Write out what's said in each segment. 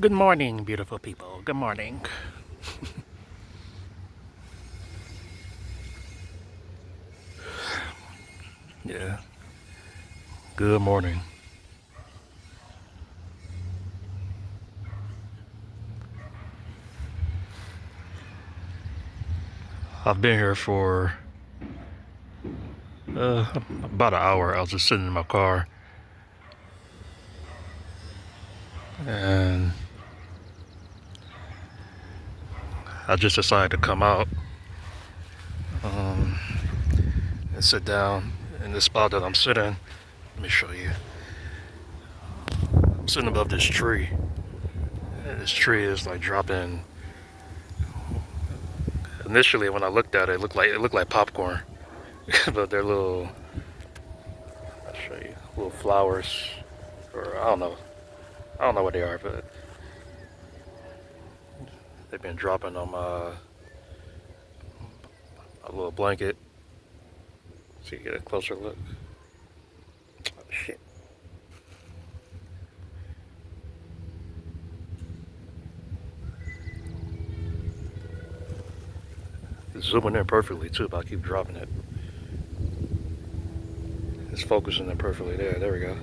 Good morning, beautiful people. Good morning. Yeah, good morning. I've been here for about an hour. I was just sitting in my car and I just decided to come out and sit down in the spot that I'm sitting. Let me show you. I'm sitting above this tree. And this tree is like dropping. Initially, when I looked at it, it looked like popcorn, but they're little. I'll show you little flowers, or I don't know. I don't know what they are, but they've been dropping on my a little blanket. So you get a closer look. Oh, shit. It's zooming in perfectly too, but I keep dropping it. It's focusing in perfectly there. There we go.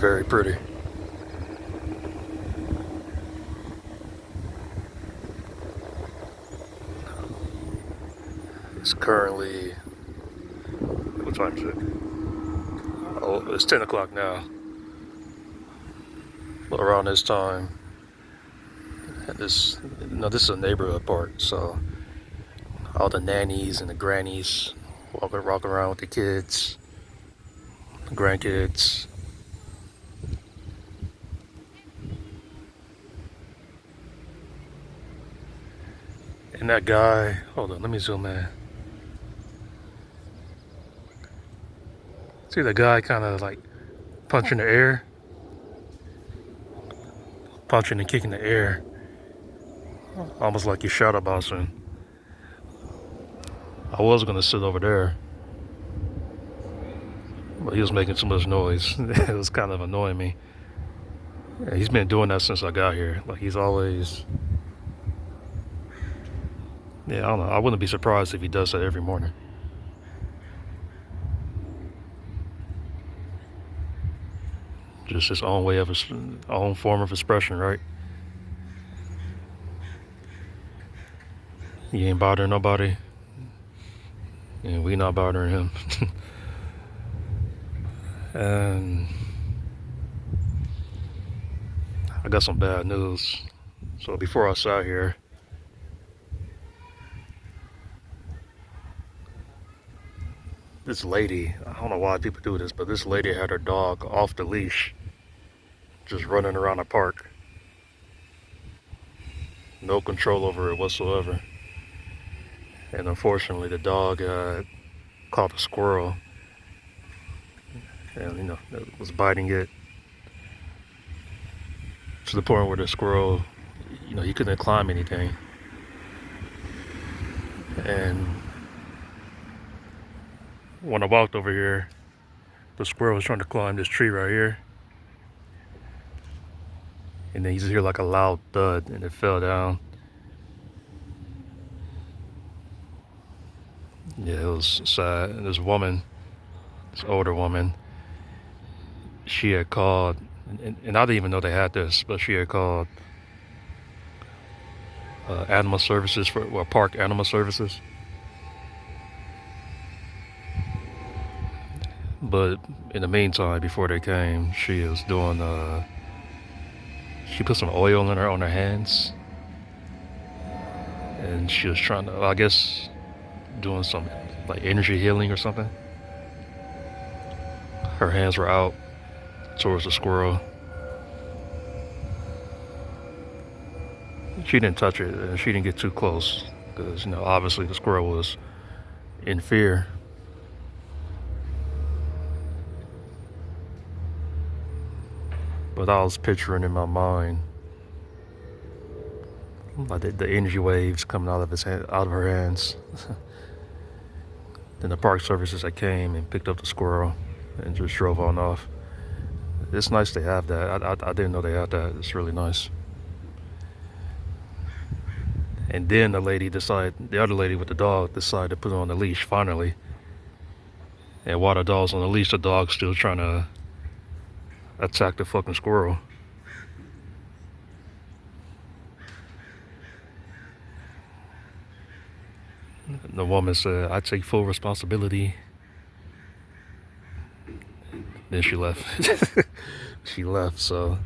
Very pretty. It's currently, what time is it? Oh, it's 10 o'clock now. But around this time, this is a neighborhood park, so all the nannies and the grannies walking around with the kids, the grandkids. And that guy, hold on, let me zoom in. See the guy kind of like punching the air, punching and kicking the air, almost like you're shadow boxing. I was gonna sit over there, but he was making too much noise. It was kind of annoying me. Yeah, he's been doing that since I got here. Like he's always, yeah, I don't know. I wouldn't be surprised if he does that every morning. Just his own way of his own form of expression, right? He ain't bothering nobody, and we not bothering him. And I got some bad news. So before I sat here, this lady, I don't know why people do this, but this lady had her dog off the leash, just running around the park. No control over it whatsoever. And unfortunately, the dog caught a squirrel and, it was biting it to the point where the squirrel, he couldn't climb anything. And when I walked over here, the squirrel was trying to climb this tree right here. And then you just hear like a loud thud and it fell down. Yeah, it was sad. And this woman, this older woman, she had called, and I didn't even know they had this, but she had called animal services park animal services. But in the meantime, before they came, she was doing. She put some oil in her on her hands, and she was trying to, I guess, doing some like energy healing or something. Her hands were out towards the squirrel. She didn't touch it, and she didn't get too close because obviously the squirrel was in fear. But I was picturing in my mind like the energy waves coming out of out of her hands. Then the park services that came and picked up the squirrel and just drove on off. It's nice to have that. I didn't know they had that. It's really nice. And then the other lady with the dog decided to put it on the leash finally. And while the dog's on the leash, the dog's still trying to attack the fucking squirrel. The woman said, "I take full responsibility." Then she left. She left, so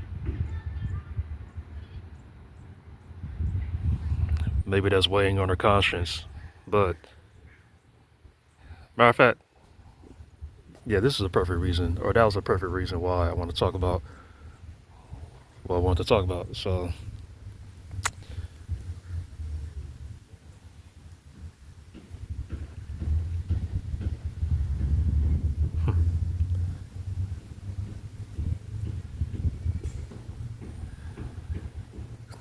maybe that's weighing on her conscience. But, matter of fact, yeah, this is a perfect reason, or that was a perfect reason why I want to talk about what I want to talk about. So,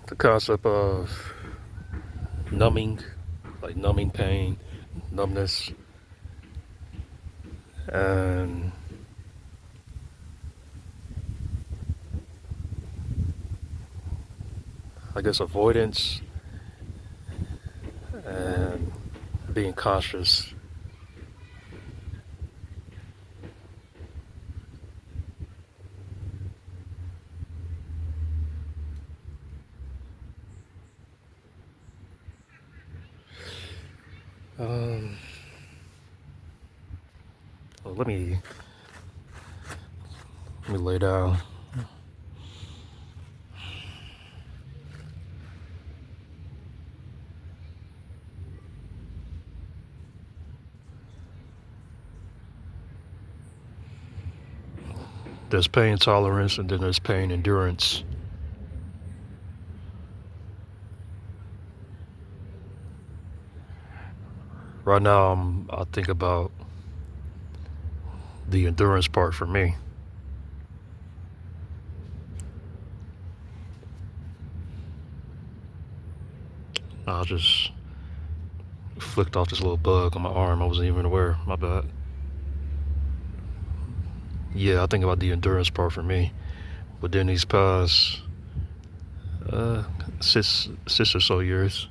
the concept of numbing, like numbing pain, numbness, and I guess avoidance and being cautious. Um, well, let me lay down. There's pain tolerance and then there's pain endurance. Right now, I think about the endurance part for me. I just flicked off this little bug on my arm. I wasn't even aware. My bad. Yeah, I think about the endurance part for me. Within these past uh, six or so years,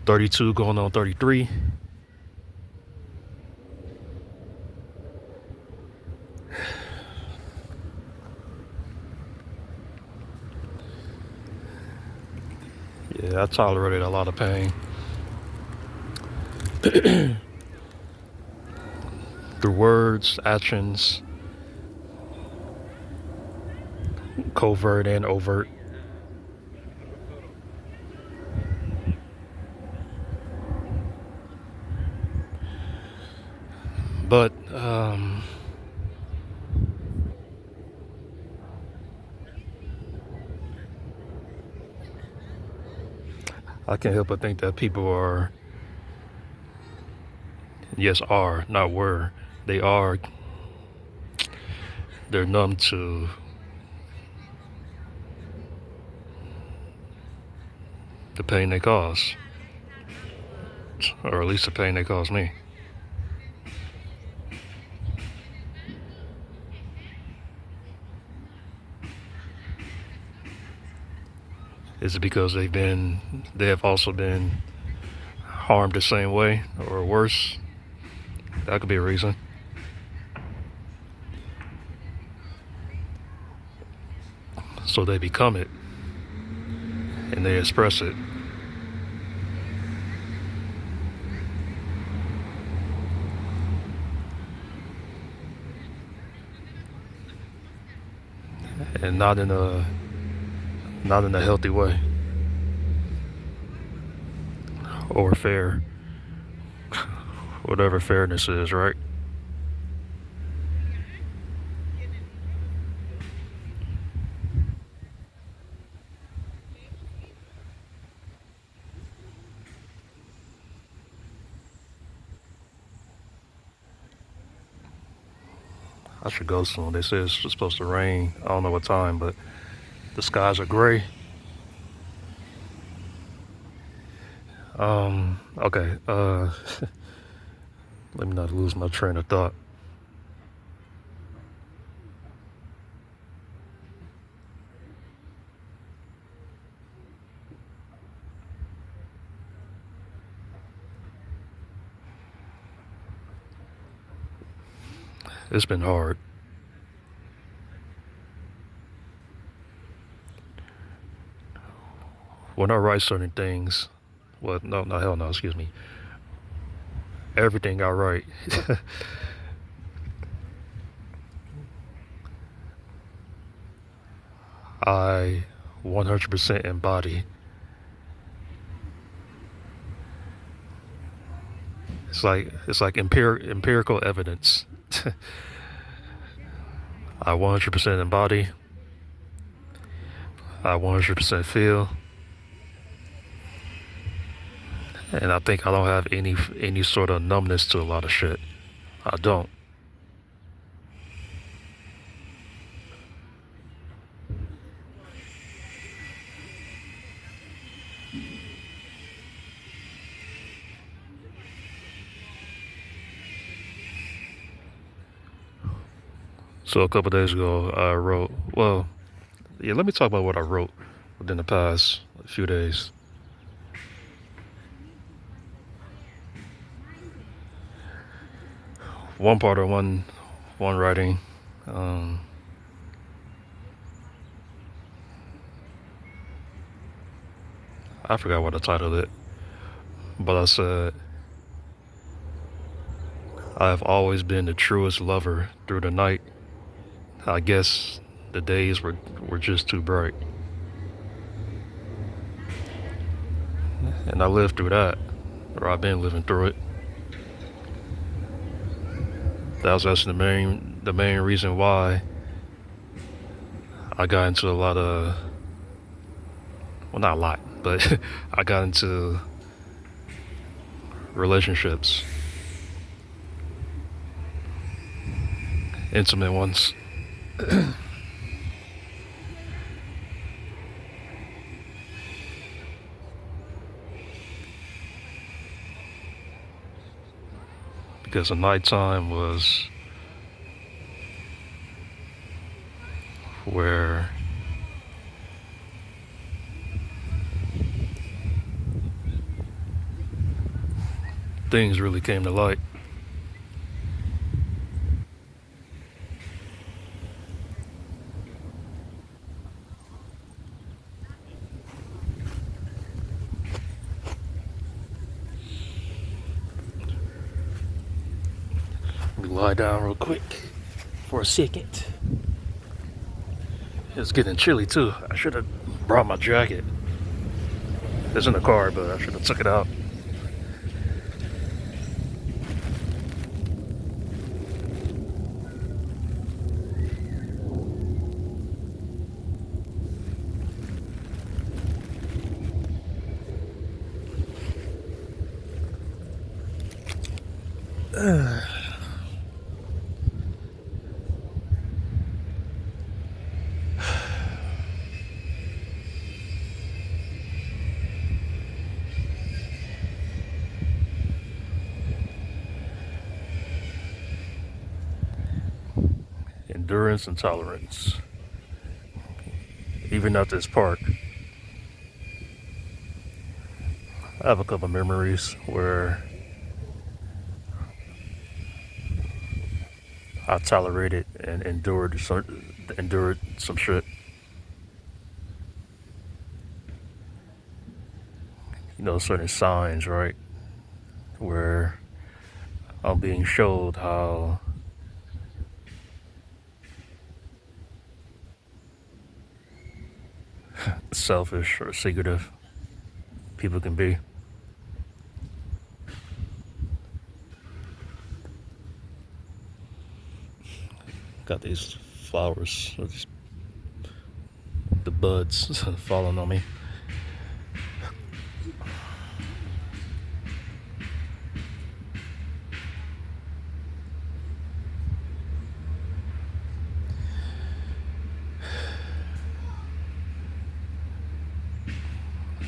32 going on 33. Yeah, I tolerated a lot of pain through words, actions, covert and overt. But I can't help but think that people are, yes, are, not were, they are, they're numb to the pain they cause, or at least the pain they cause me. Is it because they have also been harmed the same way or worse? That could be a reason. So they become it and they express it. And not in a healthy way or fair, whatever fairness is, right? I should go soon. They say it's supposed to rain. I don't know what time, but the skies are gray. Okay. Let me not lose my train of thought. It's been hard. When I write certain things, well, no, hell no, excuse me. Everything I write, I 100% embody. It's like empirical evidence. I 100% embody. I 100% feel, and I think I don't have any sort of numbness to a lot of shit. I don't. So a couple days ago, I wrote. Well, yeah. Let me talk about what I wrote within the past few days. One part of one writing. Um, I forgot what I titled it, but I said I have always been the truest lover through the night. I guess the days were just too bright, and I lived through that, or I've been living through it. That was actually the main reason why I got into a lot of, well, not a lot, but I got into relationships, intimate ones. Because the nighttime was where things really came to light. Let me lie down real quick for a second. It's getting chilly too. I should have brought my jacket. It's in the car, but I should have took it out. Endurance and tolerance. Even at this park, I have a couple memories where I tolerated and endured some shit. Certain signs, right? Where I'm being showed how selfish or secretive people can be. Got these flowers, the buds falling on me.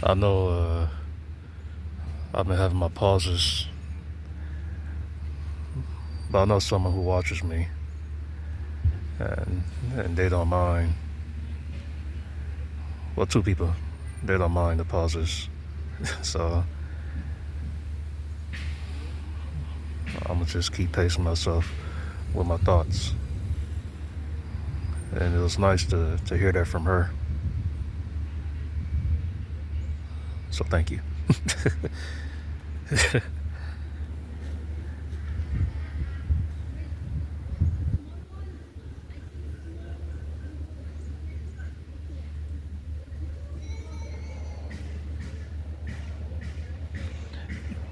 I know I've been having my pauses, but I know someone who watches me, and and they don't mind. Well, two people, they don't mind the pauses. So I'm gonna just keep pacing myself with my thoughts. And it was nice to hear that from her. So thank you.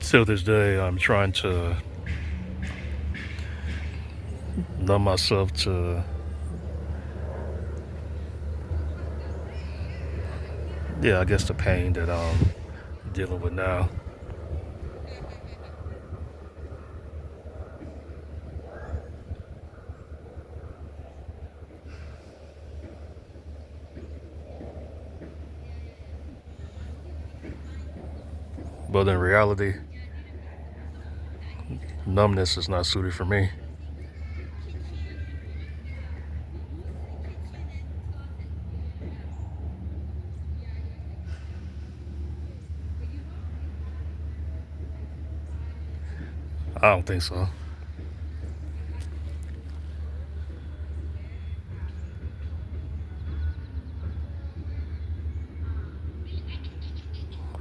Till this day, I'm trying to numb myself to, yeah, I guess the pain that I'm dealing with now. But in reality, numbness is not suited for me. I don't think so.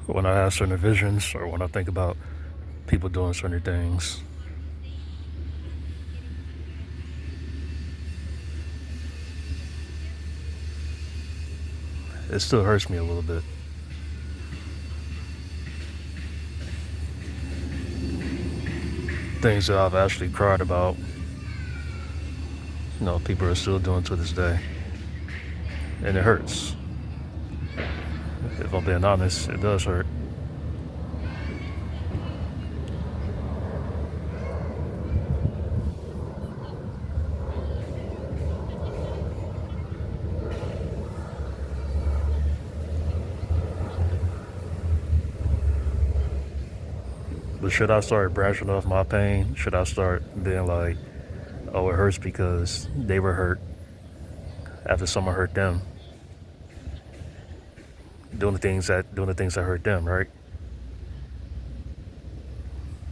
When I have certain visions or when I think about people doing certain things, it still hurts me a little bit. Things that I've actually cried about, people are still doing to this day. And it hurts. If I'm being honest, it does hurt. But should I start branching off my pain? Should I start being like, oh, it hurts because they were hurt after someone hurt them, doing the things that hurt them, right?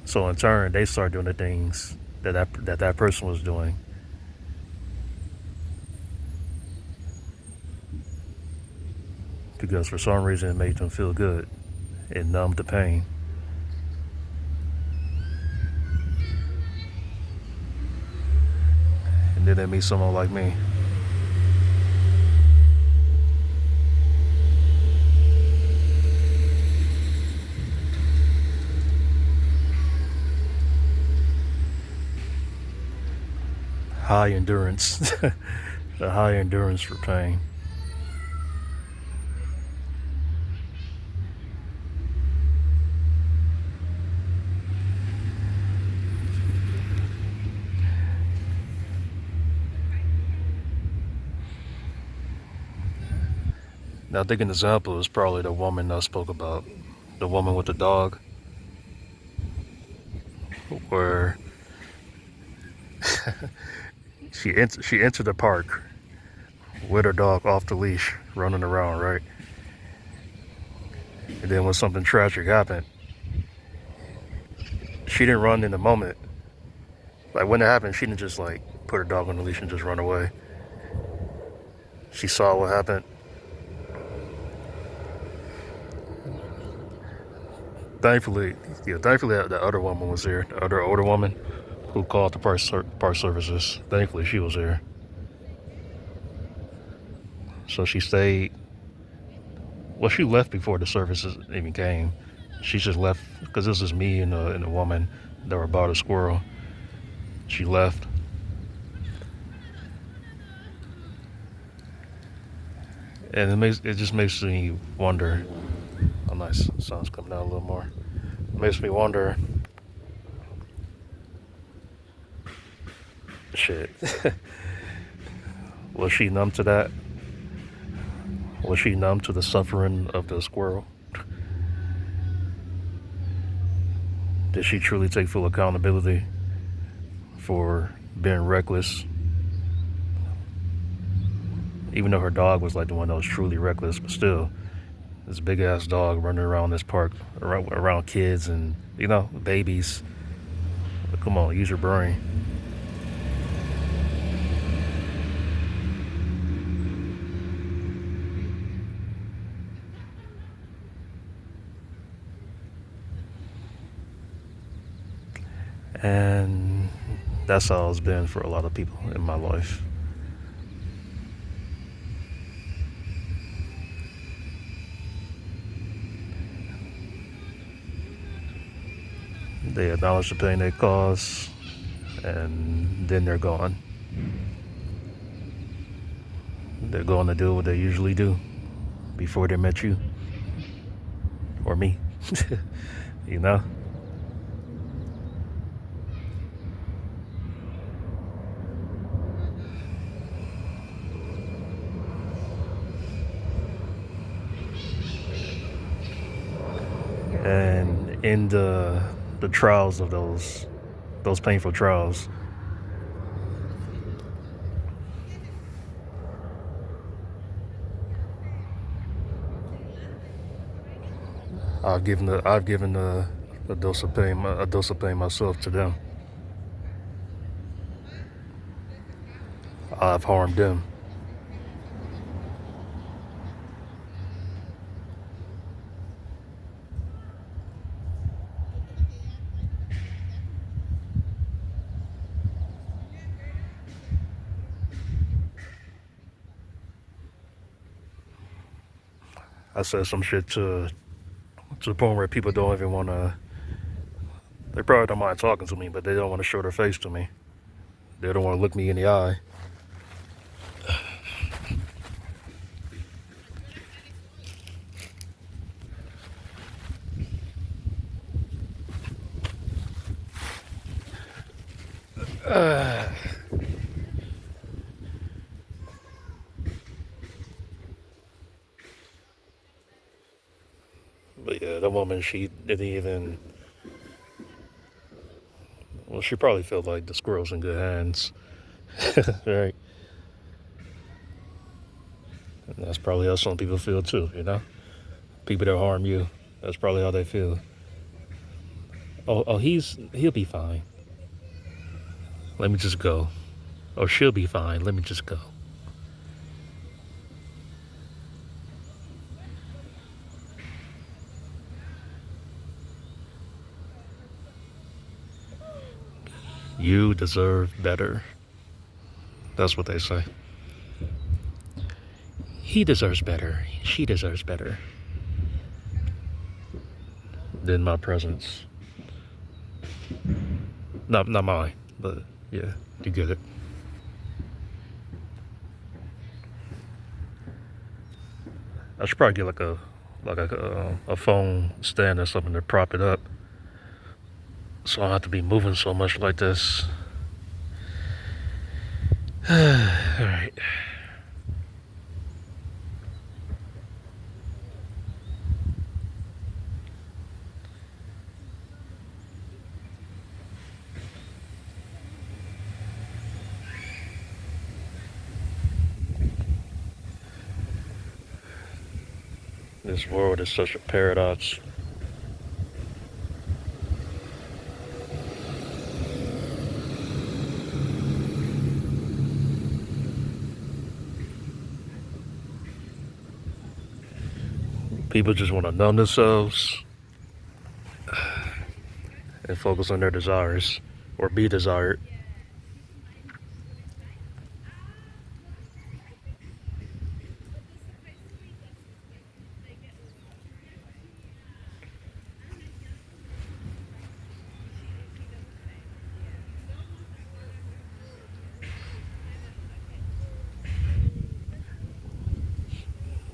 So in turn, they start doing the things that person was doing because for some reason it made them feel good. It numbed the pain. And then they meet someone like me. High endurance. The high endurance for pain. Now I think an example is probably the woman I spoke about. The woman with the dog, where she entered the park with her dog off the leash, running around, right? And then when something tragic happened, she didn't run in the moment. Like when it happened, she didn't just like put her dog on the leash and just run away. She saw what happened. Thankfully, thankfully the other woman was there. The other older woman who called the park services. Thankfully, she was there. So she stayed. Well, she left before the services even came. She just left because this is me and the woman that were about a squirrel. She left, and it just makes me wonder. Oh, nice, sun's coming out a little more. It makes me wonder. Shit, was she numb to that? Was she numb to the suffering of the squirrel? Did she truly take full accountability for being reckless? Even though her dog was like the one that was truly reckless, but still, this big ass dog running around this park, around kids and, babies. Come on, use your brain. And that's how it's been for a lot of people in my life. They acknowledge the pain they cause, and then they're gone. They're going to do what they usually do before they met you or me. you know? And in the trials of those painful trials, I've given a dose of pain myself to them. I've harmed them. I said some shit to the point where people don't even want to. They probably don't mind talking to me, but they don't want to show their face to me. They don't want to look me in the eye. But yeah, the woman, she didn't even. Well, she probably felt like the squirrel's in good hands, right? And that's probably how some people feel too. People that harm you, that's probably how they feel. Oh, he'll be fine. Let me just go. Oh, she'll be fine. Let me just go. You deserve better. That's what they say. He deserves better. She deserves better than my presence. Not mine, but yeah, you get it. I should probably get like a phone stand or something to prop it up, so I don't have to be moving so much like this. All right. This world is such a paradox. People just want to numb themselves and focus on their desires or be desired.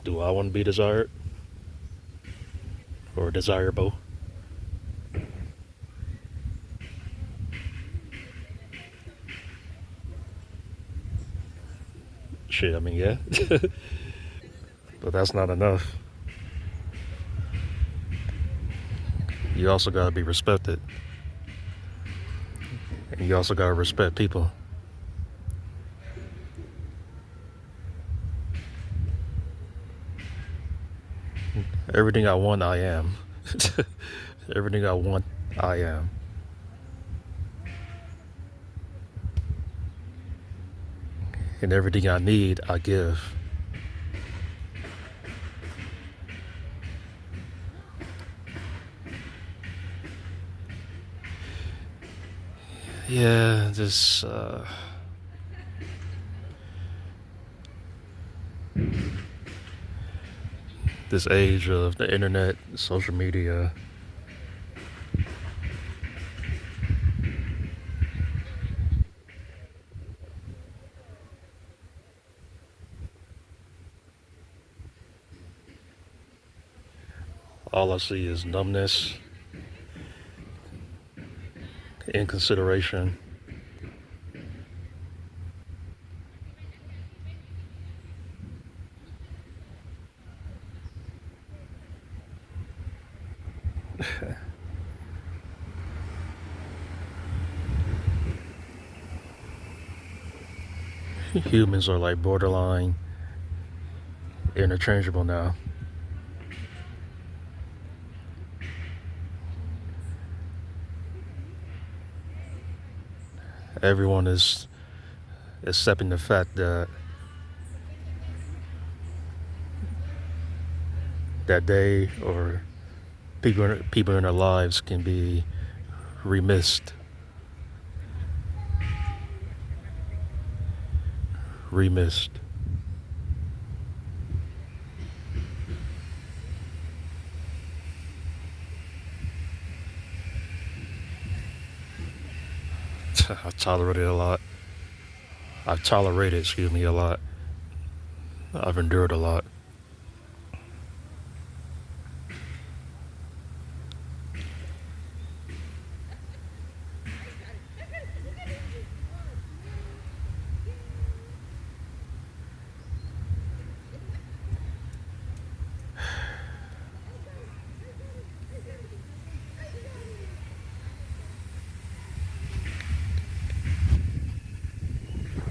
Do I want to be desired or desirable? Shit, I mean, yeah. But that's not enough. You also gotta be respected. And you also gotta respect people. Everything I want, I am. Everything I want, I am. And everything I need, I give. Yeah, just this age of the internet, social media. All I see is numbness, inconsideration. Humans are like borderline interchangeable now. Everyone is accepting the fact that they or people in their lives can be remissed, remissed. I tolerated a lot. I've tolerated, excuse me, a lot. I've endured a lot.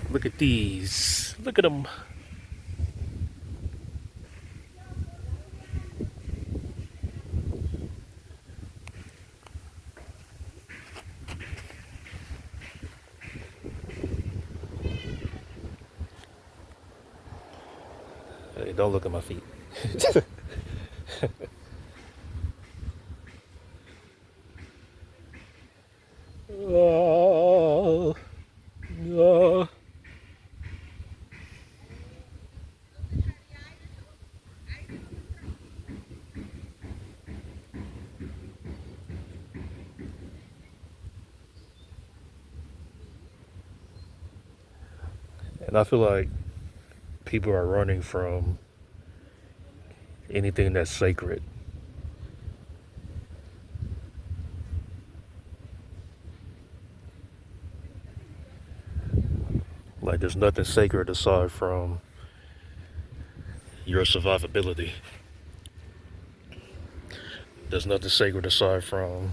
Look at these. Look at them. Hey, don't look at my feet. Oh, oh. And I feel like people are running from anything that's sacred. Like there's nothing sacred aside from your survivability. There's nothing sacred aside from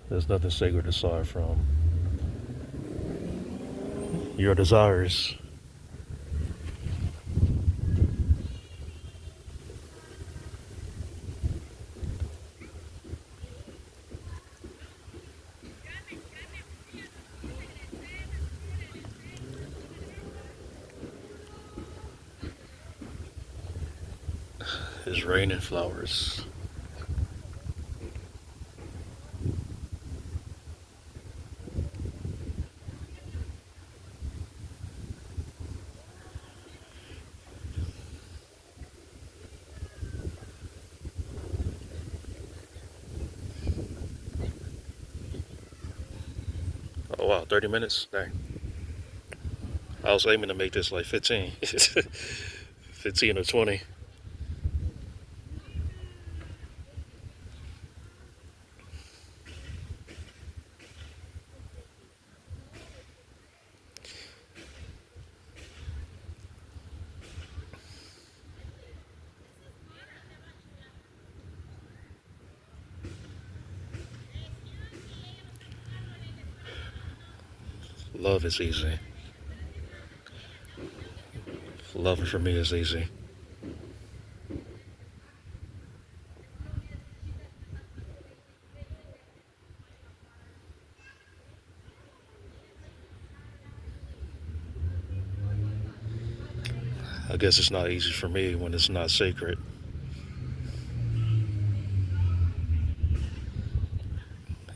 there's nothing sacred aside from your desires. It's raining flowers. wow, 30 minutes? Dang. I was aiming to make this like 15. 15 or 20. Love is easy. Loving for me is easy. I guess it's not easy for me when it's not sacred.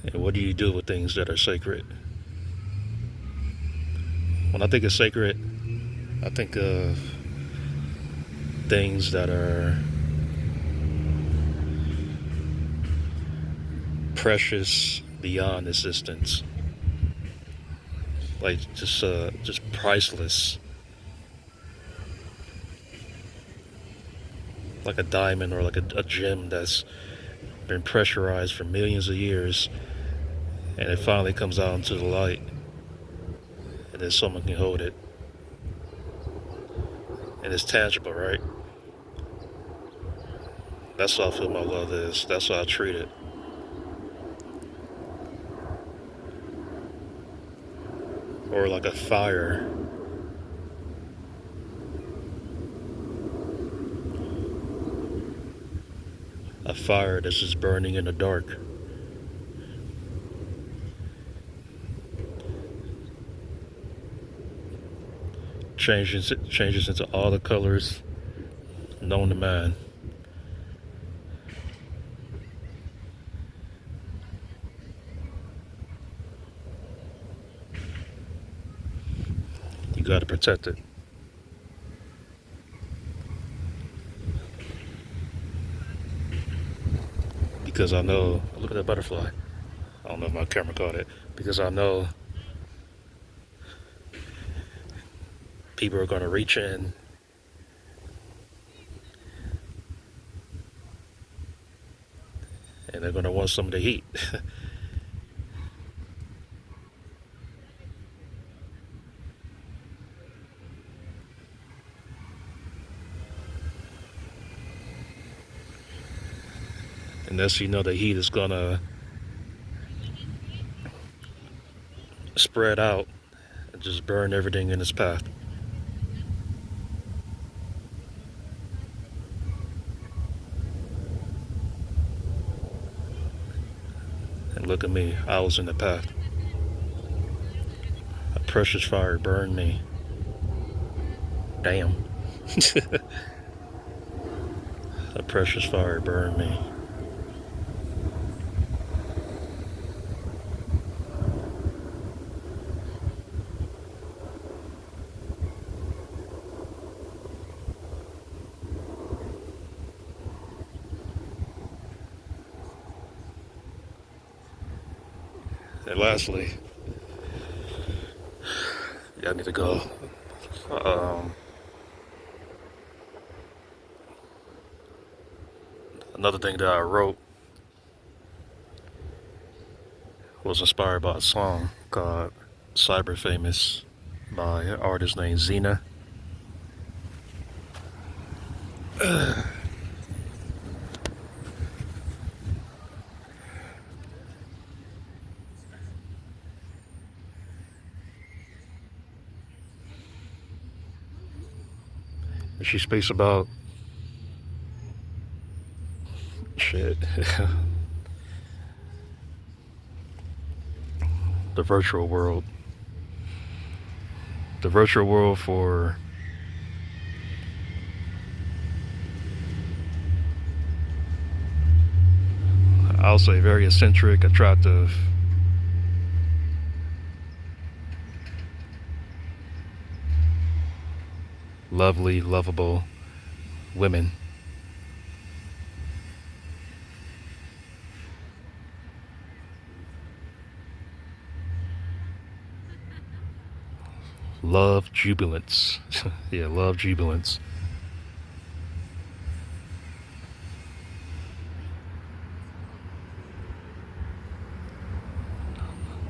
And what do you do with things that are sacred? When I think of sacred, I think of things that are precious beyond existence, like just priceless, like a diamond or like a gem that's been pressurized for millions of years, and it finally comes out into the light, and then someone can hold it, and it's tangible, right? That's how I feel my love is. That's how I treat it. Or like a fire that's just burning in the dark. Changes into all the colors known to man. You gotta protect it. Because I know, look at that butterfly. I don't know if my camera caught it. Because I know people are gonna reach in and they're gonna want some of the heat. And that's, you know, the heat is gonna spread out and just burn everything in its path. And look at me, I was in the path. A precious fire burned me. Damn. A precious fire burned me. And lastly, yeah, I need to go. Um, Another thing that I wrote was inspired by a song called Cyber Famous by an artist named Xena. She speaks about shit, the virtual world. The virtual world for I'll say very eccentric, attractive, lovely, lovable women. Love jubilance. Yeah, love jubilance.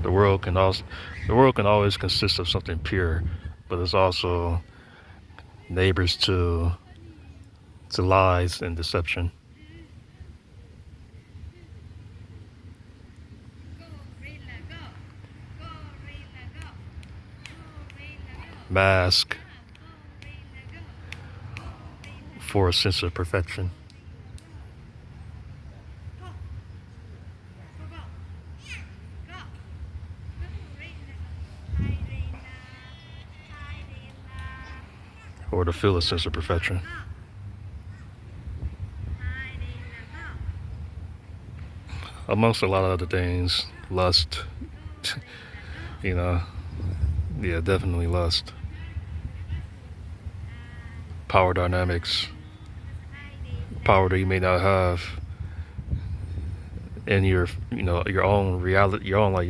The world can also, the world can always consist of something pure, but it's also neighbors to lies and deception. Mask for a sense of perfection. Or to feel a sense of perfection. Amongst a lot of other things, lust, you know, yeah, definitely lust. Power dynamics, power that you may not have in your, your own reality, your own, like,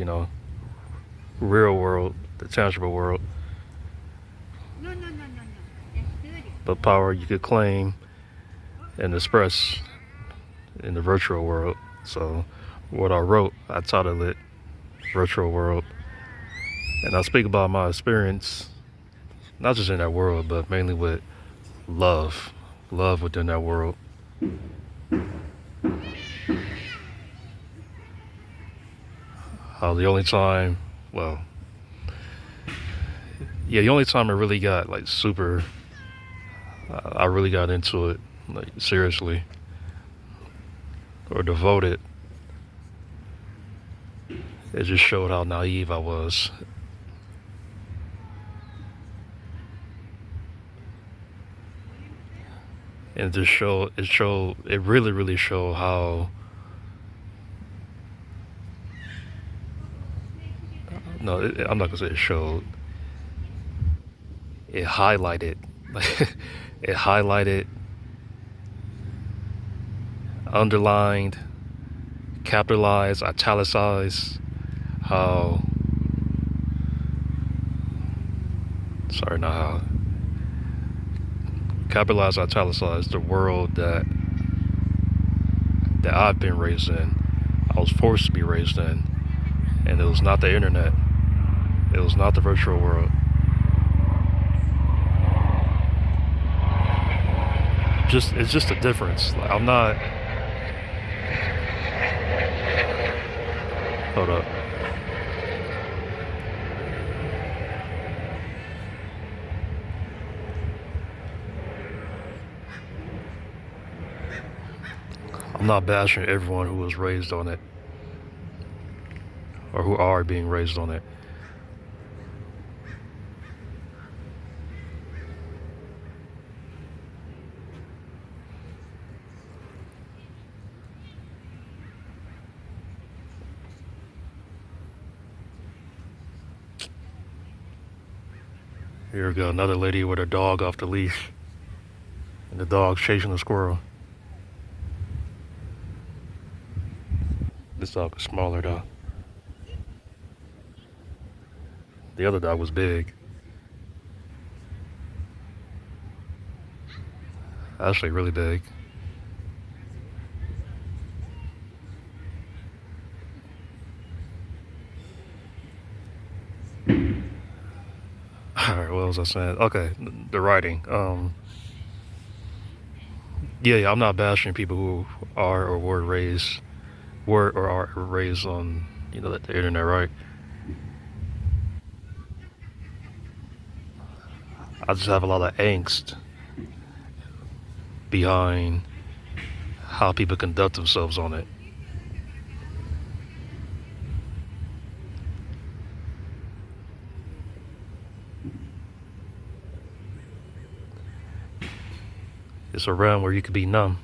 real world, the tangible world, but power you could claim and express in the virtual world. So, what I wrote, I titled it Virtual World. And I speak about my experience, not just in that world, but mainly with love, love within that world. How the only time, well, yeah, the only time I really got like super, I really got into it, like seriously, or devoted, it just showed how naive I was. And it really, really showed how, no, I'm not gonna say it showed, it highlighted, it highlighted, underlined, capitalized, italicized, how, sorry, not how, capitalized, italicized the world that I've been raised in. I was forced to be raised in, and it was not the internet. It was not the virtual world. It's just a difference. Like, I'm not. Hold up. I'm not bashing everyone who was raised on it or who are being raised on it. Here we go, another lady with her dog off the leash, and the dog's chasing the squirrel. This dog is smaller though. The other dog was big. Actually, really big. All right, what was I saying? Okay, the writing. Yeah, I'm not bashing people who are or were or are raised on, the internet, right? I just have a lot of angst behind how people conduct themselves on it. It's a realm where you could be numb.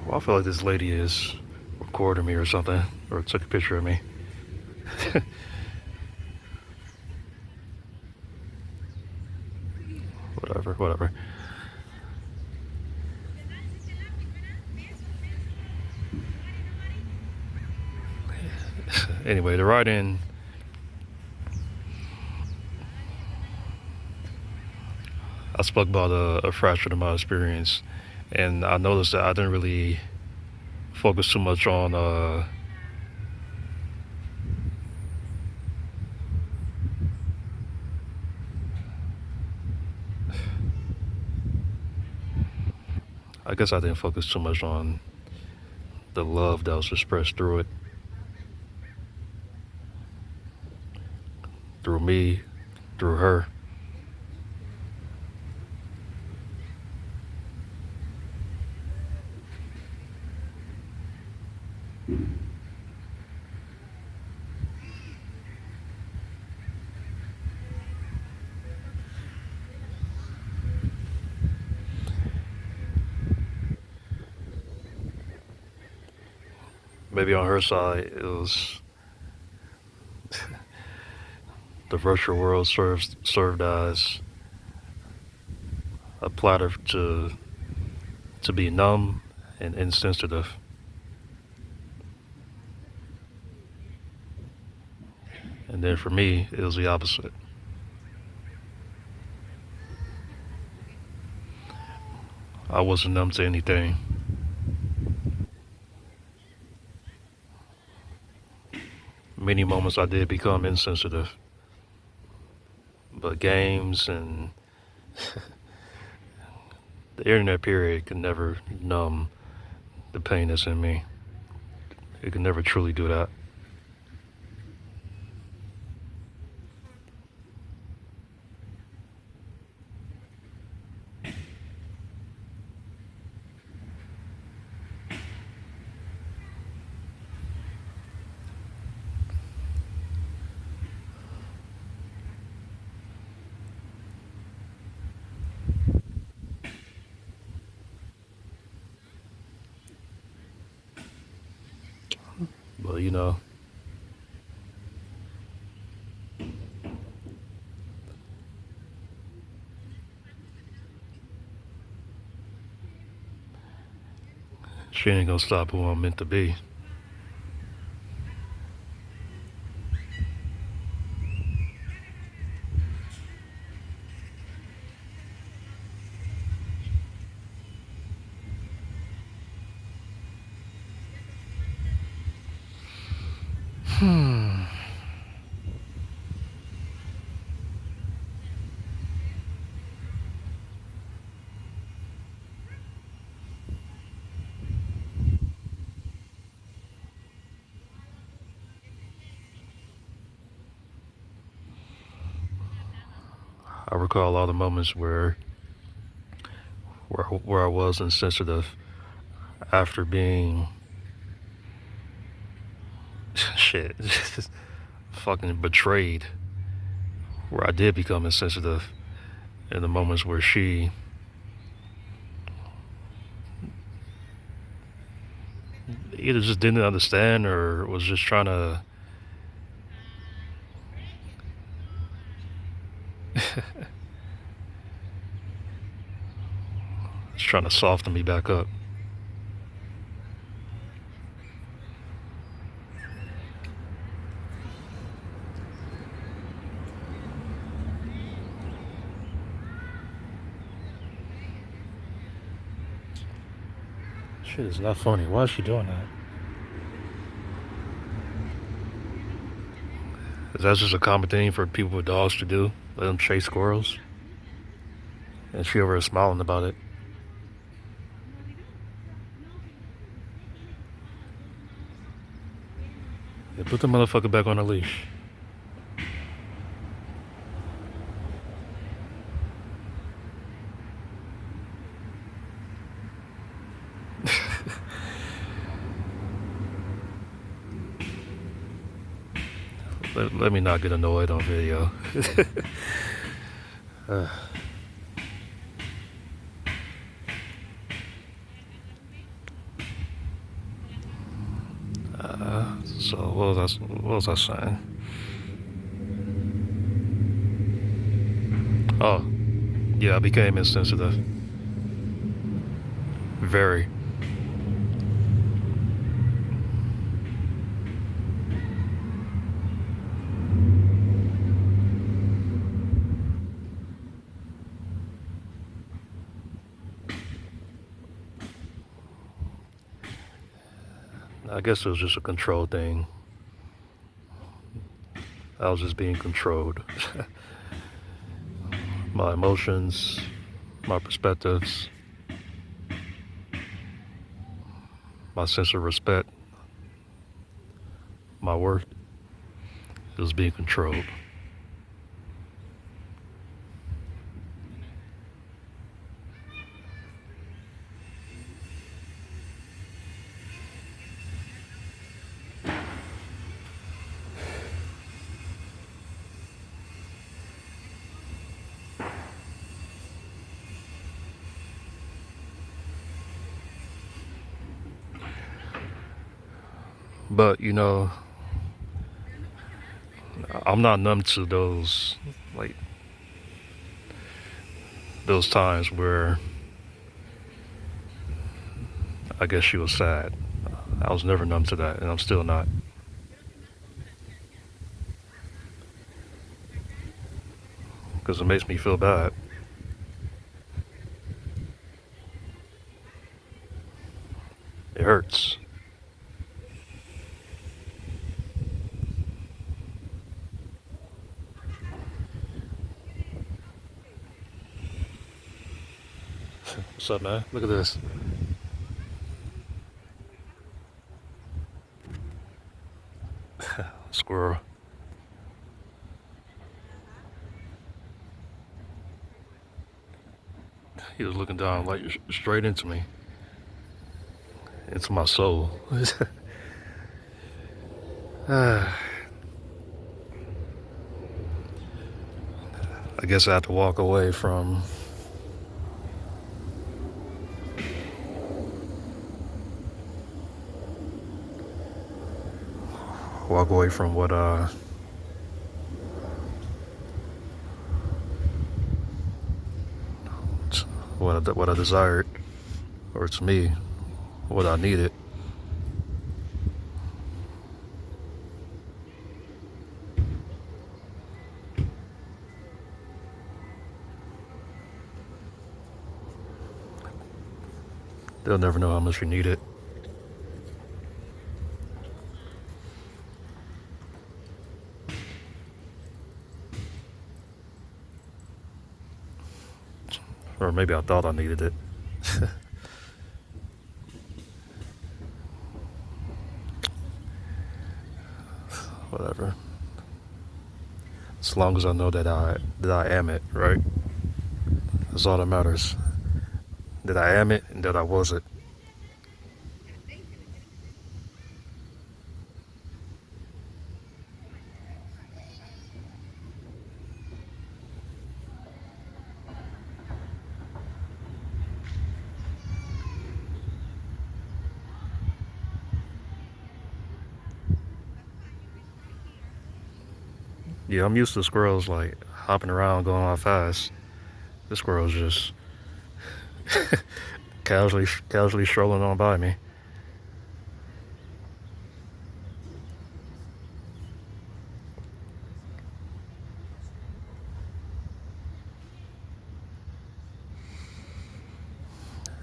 Well, I feel like this lady is recorded me or something, or took a picture of me. Whatever. Anyway, the write-in, I spoke about a fraction of my experience, and I noticed that I didn't really focus too much on I guess I didn't focus too much on the love that was expressed through it, through me, through her. Maybe on her side, it was the virtual world served as a platter to be numb and insensitive. And then for me, it was the opposite. I wasn't numb to anything. Many moments I did become insensitive, but games and the internet period could never numb the pain that's in me. It could never truly do that. But she ain't gonna stop who I'm meant to be. Hmm. I recall all the moments where I was insensitive after being shit fucking betrayed, where I did become insensitive in the moments where she either just didn't understand or was just trying to soften me back up. Shit is not funny. Why is she doing that? Is that just a common thing for people with dogs to do? Let them chase squirrels? And she over there smiling about it. Yeah, put the motherfucker back on the leash. Let me not get annoyed on video. uh, So what was I saying? Oh, yeah, I became insensitive. Very. I guess it was just a control thing. I was just being controlled. My emotions, my perspectives, my sense of respect, my worth. It was being controlled. But I'm not numb to like those times where I guess she was sad. I was never numb to that, and I'm still not, because it makes me feel bad. It hurts. What's up, man? Look at this. Squirrel. He was looking down like straight into me, into my soul. I guess I have to walk away from what I desired, or to me, what I needed. They'll never know how much you need it. Or maybe I thought I needed it. Whatever. As long as I know that I am it, right? That's all that matters. That I am it and that I was it. Yeah, I'm used to squirrels like hopping around, going off fast. This squirrel's just casually strolling on by me.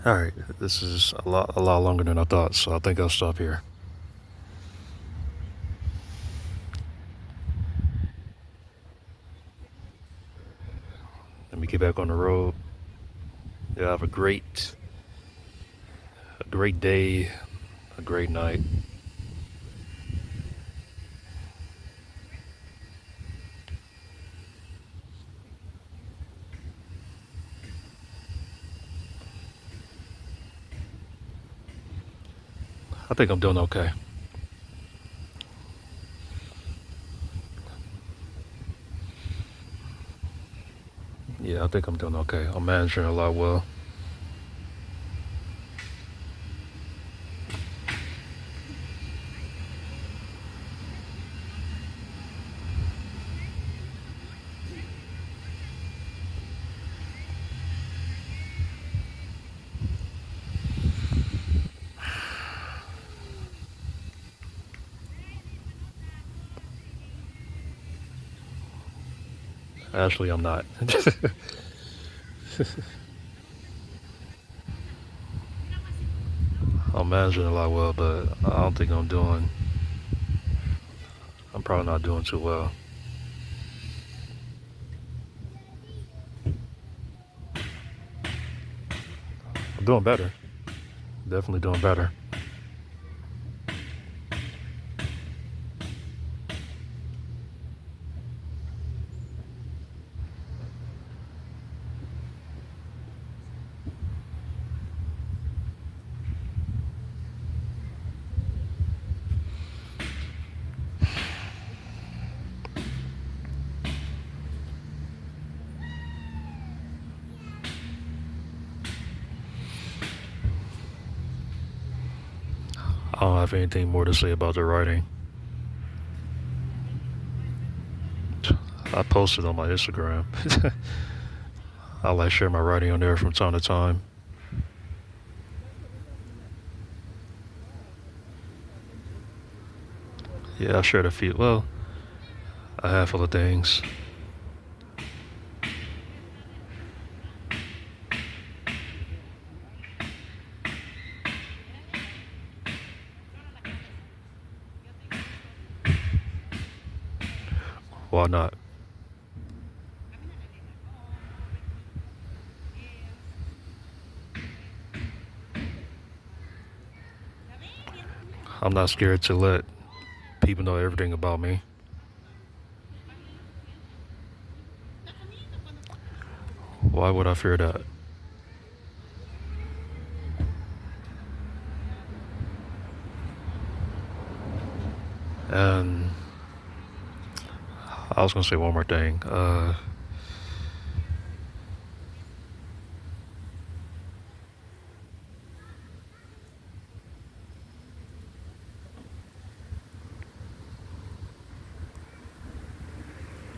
All right, this is a lot longer than I thought, so I think I'll stop here. Let me get back on the road. Yeah, have a great day, a great night. I think I'm doing okay. Yeah, I think I'm doing okay. I'm managing a lot well. Actually, I'm not. I'm managing a lot well, but I don't think I'm doing. I'm probably not doing too well. I'm doing better. Definitely doing better. I don't have anything more to say about the writing. I posted on my Instagram. I like share my writing on there from time to time. Yeah, I shared a few. Well, a handful of things. Why not? I'm not scared to let people know everything about me. Why would I fear that? And I was gonna say one more thing.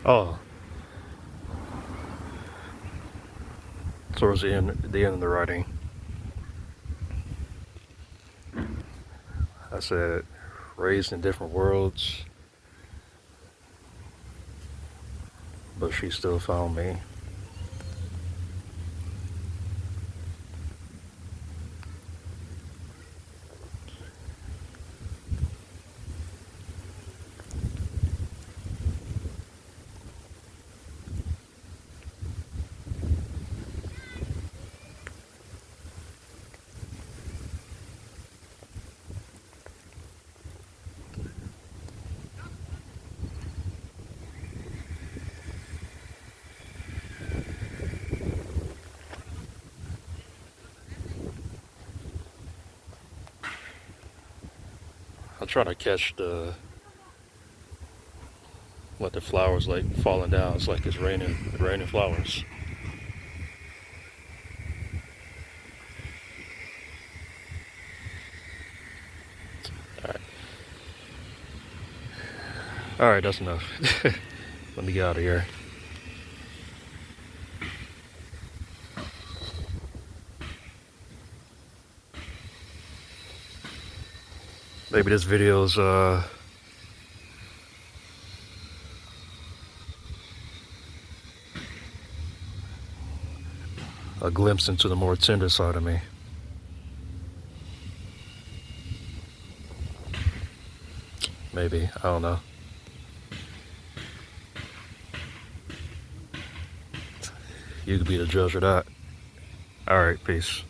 Oh, towards the end of the writing, I said, raised in different worlds, but she still found me. I try to catch the flowers like falling down. It's like it's raining flowers. All right, all right, that's enough. Let me get out of here. Maybe this video's a glimpse into the more tender side of me. Maybe, I don't know. You could be the judge of that. All right, peace.